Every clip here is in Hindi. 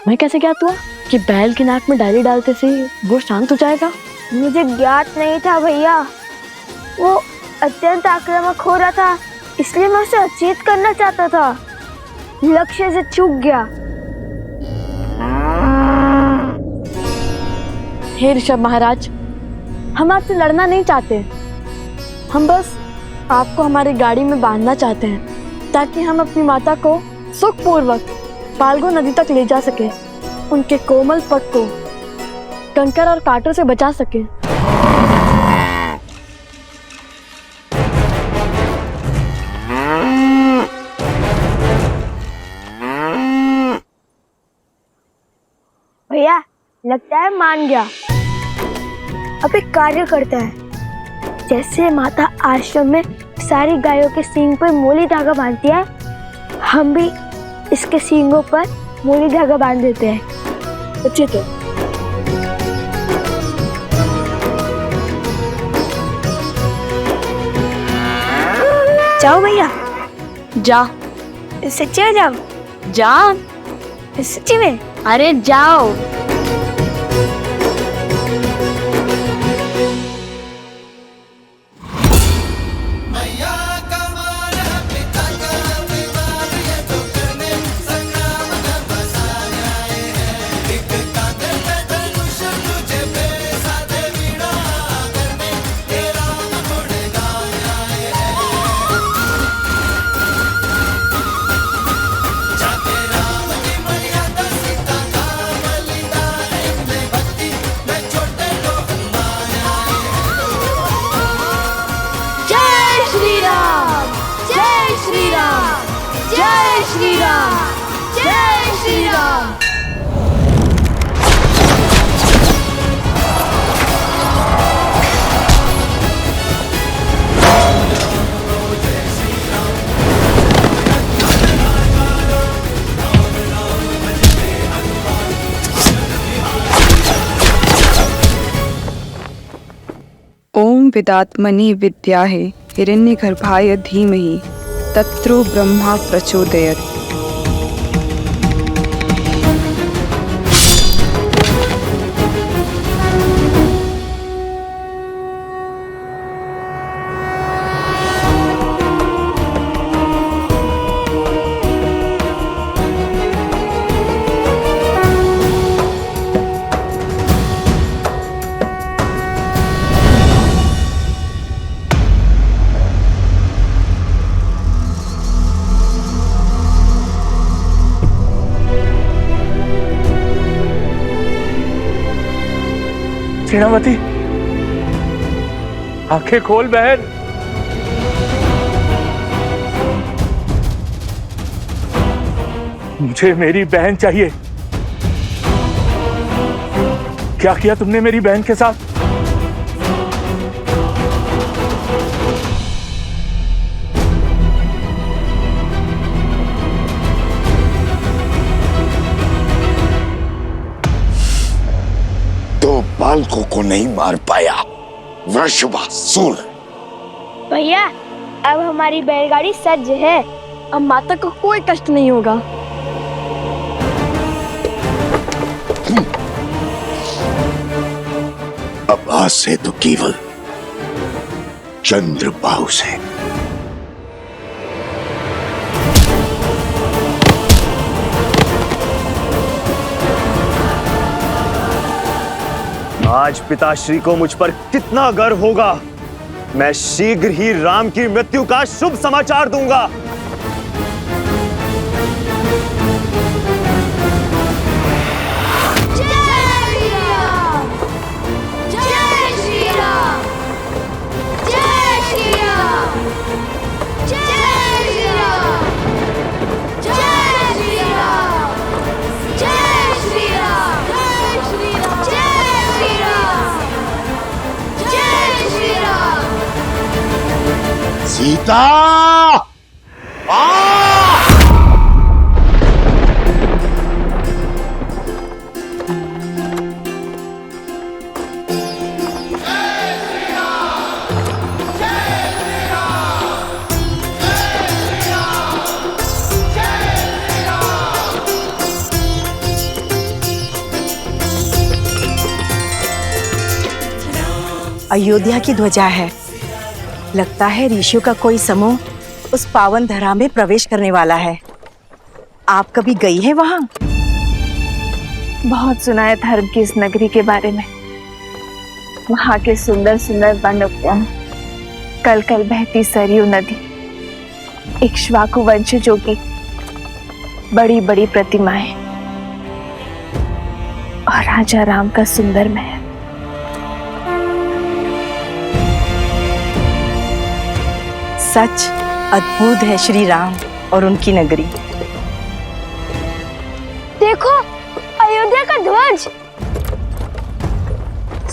मैं कैसे ज्ञात हुआ कि बैल की नाक में डाली डालते से वो शांत हो जाएगा? मुझे ज्ञात नहीं था भैया, वो अत्यंत आक्रामक हो रहा था, इसलिए मैं उसे अचेत करना चाहता था, लक्ष्य से चूक गया। हे ऋषभ महाराज, हम आपसे लड़ना नहीं चाहते, हम बस आपको हमारी गाड़ी में बांधना चाहते हैं ताकि हम अपनी माता को सुखपूर्वक फाल्गु नदी तक ले जा सके, उनके कोमल पग को कंकर और कांटों से बचा सके। भैया लगता है मान गया। अब एक कार्य करता है, जैसे माता आश्रम में सारी गायों के सींग पर मोली धागा बांधती है, हम भी इसके सींगों पर मोली धागा बांध देते हैं। उचित है। जाओ भैया। जा। सच्ची में जाओ? जा। सच्ची में? अरे जाओ। ओम विदात्मनि विद्याहे हिरण्यगर्भाय धीमहि तत्रो ब्रह्मा प्रचोदयात्। सेनापति, आंखें खोल बहन। मुझे मेरी बहन चाहिए। क्या किया तुमने मेरी बहन के साथ? बालकों को नहीं मार पाया वृषभासुर। भैया अब हमारी बैलगाड़ी सज्ज है, अब माता को कोई कष्ट नहीं होगा। अब आज से तो केवल चंद्रबाहु से। आज पिताश्री को मुझ पर कितना गर्व होगा। मैं शीघ्र ही राम की मृत्यु का शुभ समाचार दूंगा। सीता अयोध्या की ध्वजा है। लगता है ऋषियों का कोई समूह उस पावन धरा में प्रवेश करने वाला है। आप कभी गई हैं वहां? बहुत सुना है धर्म की इस नगरी के बारे में। वहां के सुंदर सुंदर वन उपवन, कल कल बहती सरयू नदी, इक्ष्वाकु वंशजों की बड़ी बड़ी प्रतिमाएं और राजा राम का सुंदर महल। सच अद्भुत है श्री राम और उनकी नगरी। देखो, अयोध्या का ध्वज।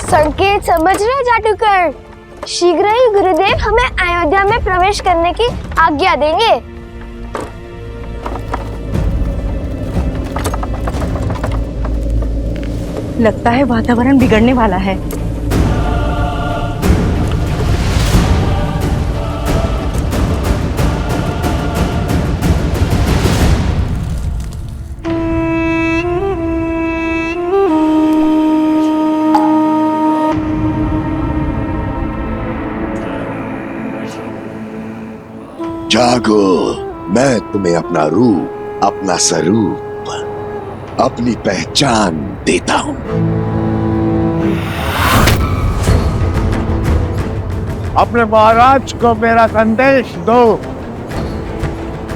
संकेत समझ रहे जादूगर? शीघ्र ही गुरुदेव हमें अयोध्या में प्रवेश करने की आज्ञा देंगे। लगता है वातावरण बिगड़ने वाला है। जागो, मैं तुम्हें अपना रूप, अपना स्वरूप, अपनी पहचान देता हूं। अपने महाराज को मेरा संदेश दो।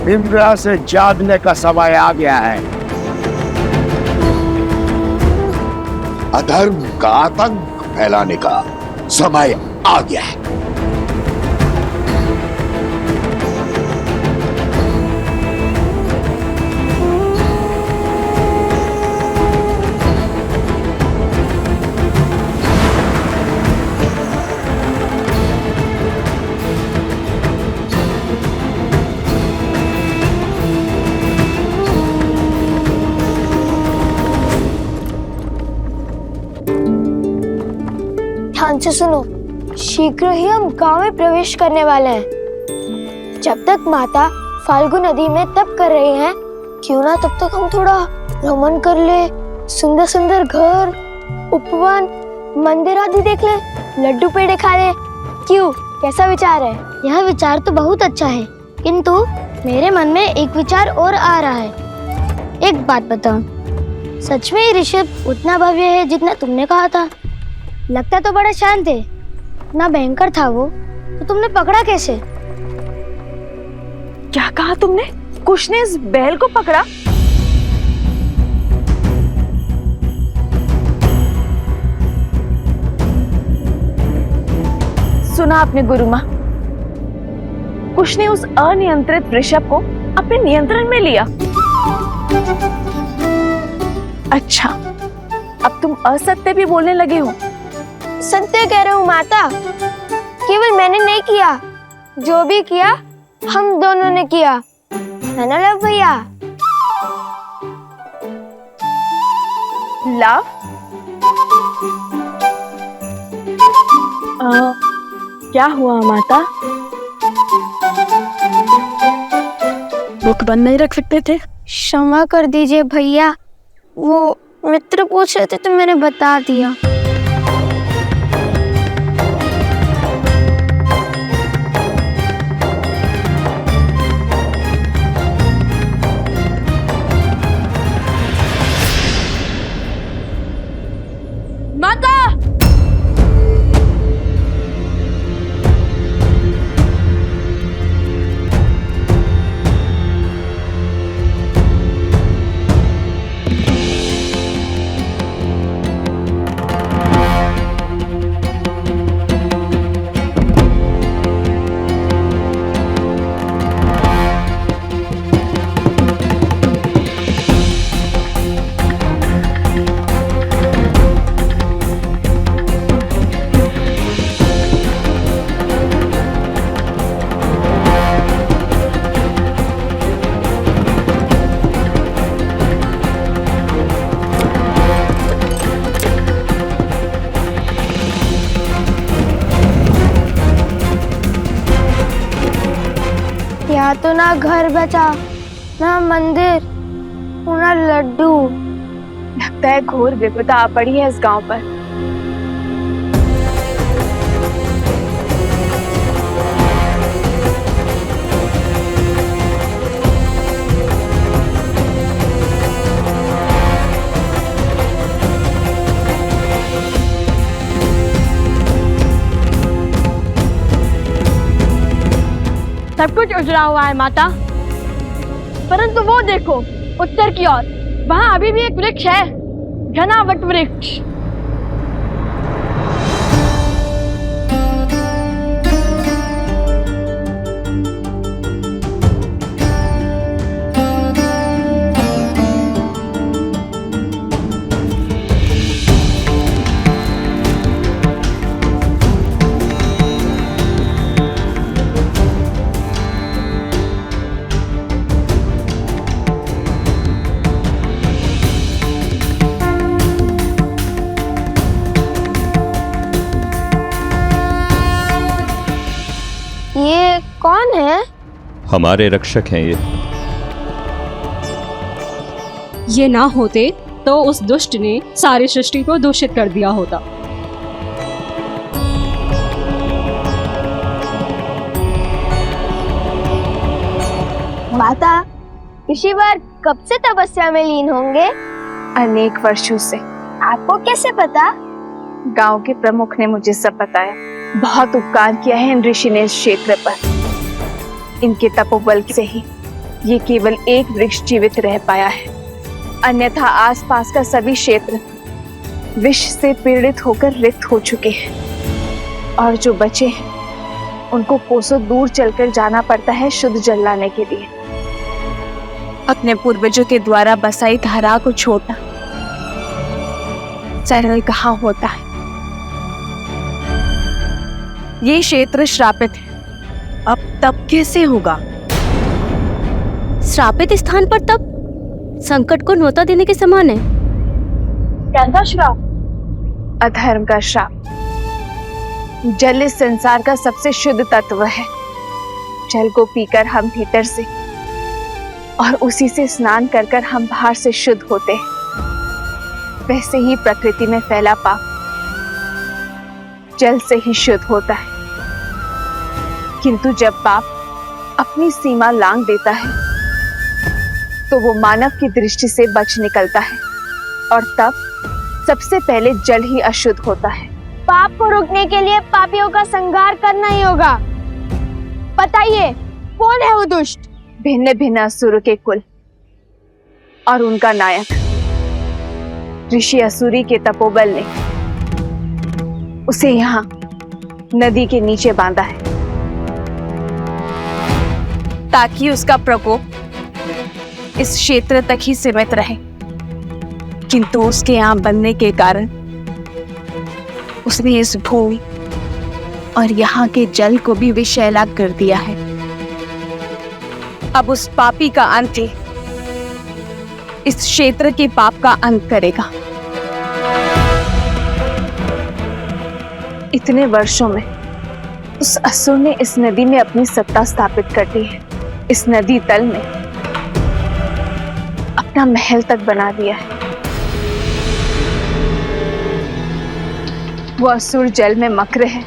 इंद्र से जागने का समय आ गया है। अधर्म का आतंक फैलाने का समय आ गया है। ध्यान से सुनो, शीघ्र ही हम गांव में प्रवेश करने वाले हैं। जब तक माता फाल्गु नदी में तप कर रही हैं, क्यों ना तब तक हम थोड़ा भ्रमण कर ले, सुंदर सुंदर घर, उपवन, मंदिर आदि देख ले, लड्डू पेड़े खा ले। क्यों, कैसा विचार है? यह विचार तो बहुत अच्छा है, किंतु मेरे मन में एक विचार और आ रहा है। एक बात बताओ, सच में ये ऋषभ उतना भव्य है जितना तुमने कहा था? लगता तो बड़ा शांत है, इतना भयंकर था वो, तो तुमने पकड़ा कैसे? क्या कहा तुमने? कुश ने इस बैल को पकड़ा? सुना आपने गुरु माँ, कुश ने उस अनियंत्रित वृषभ को अपने नियंत्रण में लिया। अच्छा, अब तुम असत्य भी बोलने लगे हो। सत्य कह रहा हूँ माता, केवल मैंने नहीं किया, जो भी किया हम दोनों ने किया, है ना लव भैया? लव? क्या हुआ माता? मुख बंद नहीं रख सकते थे? क्षमा कर दीजिए भैया, वो मित्र पूछ रहे थे तो मैंने बता दिया। माता! यहाँ तो ना घर बचा, ना मंदिर, ना लड्डू। लगता है घोर विपदा आ पड़ी है इस गांव पर। सब कुछ उजड़ा हुआ है माता, परंतु वो देखो उत्तर की ओर, वहाँ अभी भी एक वृक्ष है, घना वट वृक्ष। ये कौन है? हमारे रक्षक हैं ये ना होते तो उस दुष्ट ने सारी सृष्टि को दूषित कर दिया होता। माता, ऋषिवर कब से तपस्या में लीन होंगे? अनेक वर्षों से। आपको कैसे पता? गांव के प्रमुख ने मुझे सब बताया। बहुत उपकार किया है इन ऋषि ने इस क्षेत्र पर। इनके तपोबल से ही ये केवल एक वृक्ष जीवित रह पाया है, अन्यथा आसपास का सभी क्षेत्र विष से पीड़ित होकर रिक्त हो चुके हैं और जो बचे हैं उनको कोसों दूर चलकर जाना पड़ता है शुद्ध जल लाने के लिए। अपने पूर्वजों के द्वारा बसाई धारा को छोड़ना सरल कहाँ होता है। ये क्षेत्र श्रापित है, अब तप कैसे होगा? श्रापित स्थान पर तब संकट को न्योता देने के समान है। क्या श्राप? अधर्म का श्राप। जल इस संसार का सबसे शुद्ध तत्व है। जल को पीकर हम भीतर से और उसी से स्नान कर कर हम बाहर से शुद्ध होते हैं। वैसे ही प्रकृति में फैला पाप जल से ही शुद्ध होता है, किंतु जब पाप अपनी सीमा लांघ देता है तो वो मानव की दृष्टि से बच निकलता है और तब सबसे पहले जल ही अशुद्ध होता है। पाप को रोकने के लिए पापियों का संहार करना ही होगा। बताइए, कौन है वो दुष्ट? भिन्न भिन्न असुर के कुल और उनका नायक ऋषि असुरी के तपोबल ने उसे यहाँ नदी के नीचे बांधा है ताकि उसका प्रकोप इस क्षेत्र तक ही सीमित रहे, किंतु उसके यहाँ बनने के कारण उसने इस भूमि और यहाँ के जल को भी विषैला कर दिया है। अब उस पापी का अंत ही इस क्षेत्र के पाप का अंत करेगा। इतने वर्षों में उस असुर ने इस नदी में अपनी सत्ता स्थापित कर दी है। इस नदी तल में अपना महल तक बना दिया है। वो असुर जल में मक्र है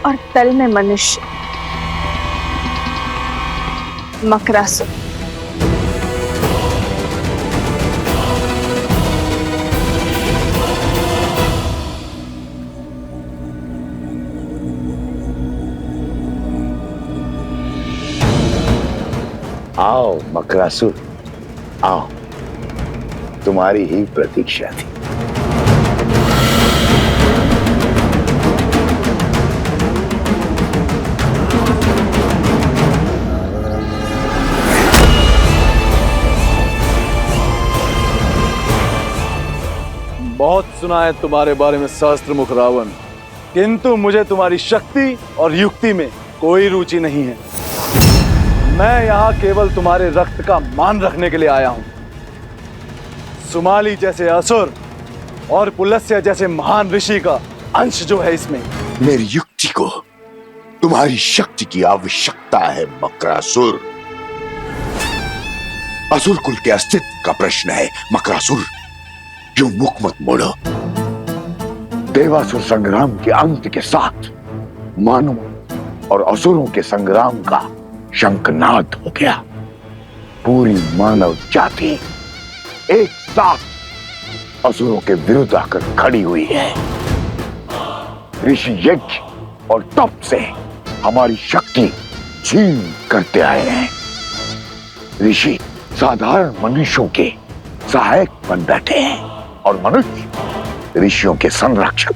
और तल में मनुष्य मकरासुर। आओ मकरासुर, आओ, तुम्हारी ही प्रतीक्षा थी। बहुत सुना है तुम्हारे बारे में सहस्त्रमुख रावण, किंतु मुझे तुम्हारी शक्ति और युक्ति में कोई रुचि नहीं है। मैं यहाँ केवल तुम्हारे रक्त का मान रखने के लिए आया हूँ। सुमाली जैसे असुर और पुलस्त्य जैसे महान ऋषि का अंश जो है इसमें। मेरी युक्ति को तुम्हारी शक्ति की आवश्यकता है मकरासुर। असुर कुल के अस्तित्व का प्रश्न है मकरासुर। यूं मुख मत मोड़ो। देवासुर संग्राम के अंत के साथ मानवों और असुरों के संग्राम का शंखनाद हो गया। पूरी मानव जाति एक साथ असुरों के विरुद्ध आकर खड़ी हुई है। ऋषि यज्ञ और तप से हमारी शक्ति छीन करते आए हैं। ऋषि साधारण मनुष्यों के सहायक बन बैठे हैं और मनुष्य ऋषियों के संरक्षक।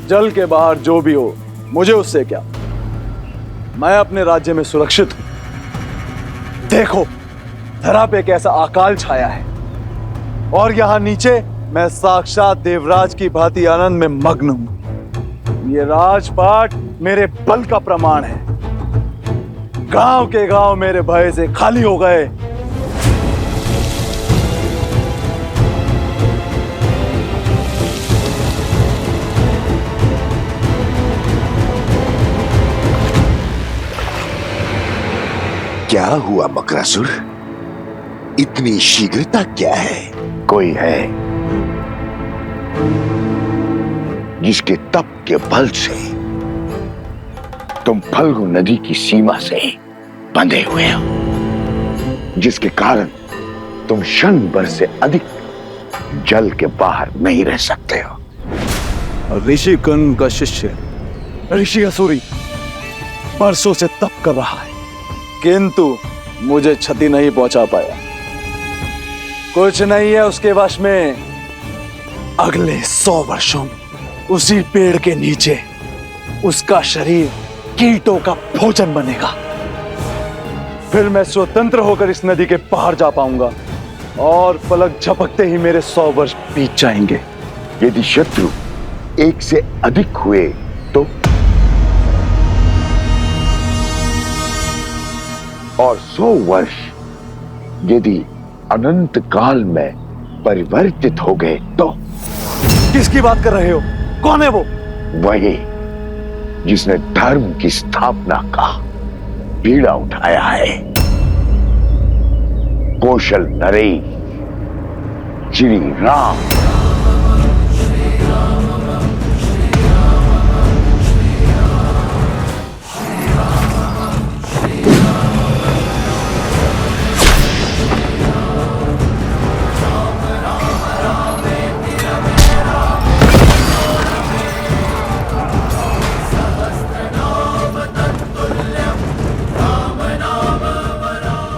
जल के बाहर जो भी हो, मुझे उससे क्या। मैं अपने राज्य में सुरक्षित हूं। देखो, धरा पे कैसा अकाल छाया है और यहां नीचे मैं साक्षात देवराज की भांति आनंद में मग्न हूं। ये राजपाट मेरे बल का प्रमाण है। गांव के गांव मेरे भय से खाली हो गए। क्या हुआ मकरासुर? इतनी शीघ्रता क्या है? कोई है जिसके तप के बल से तुम फल्गु नदी की सीमा से बंधे हुए हो, जिसके कारण तुम क्षण भर से अधिक जल के बाहर नहीं रह सकते हो। ऋषि कर्ण का शिष्य ऋषि असुरी बरसों से तप कर रहा है, किंतु मुझे क्षति नहीं पहुंचा पाया। कुछ नहीं है उसके वश में। अगले 100 वर्षों में उसी पेड़ के नीचे उसका शरीर कीटों का भोजन बनेगा। फिर मैं स्वतंत्र होकर इस नदी के पार जा पाऊंगा और पलक झपकते ही मेरे 100 वर्ष बीत जाएंगे। यदि शत्रु एक से अधिक हुए तो, और 100 वर्ष यदि अनंत काल में परिवर्तित हो गए तो। किसकी बात कर रहे हो? कौन है वो? वही जिसने धर्म की स्थापना का बीड़ा उठाया है। कौशल नरेश श्री राम।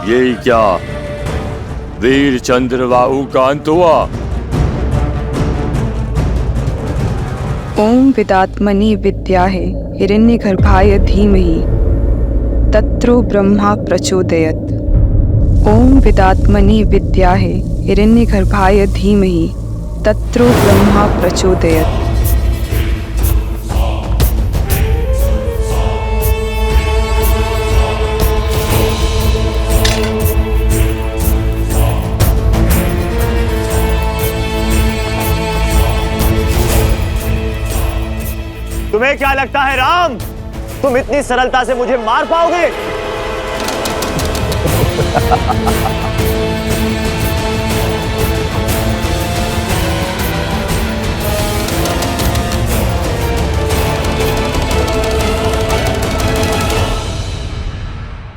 ये क्या वीर चंद्रवाहु का अंत हुआ? ओम विदात्मनि विद्याहे हिरण्यगर्भाय धीमहि तत्रो ब्रह्मा प्रचोदयत्। ओम विदात्मनि विद्याहे हिरण्यगर्भाय धीमहि तत्रो ब्रह्मा प्रचोदयत्। तुम्हें क्या लगता है राम, तुम इतनी सरलता से मुझे मार पाओगे?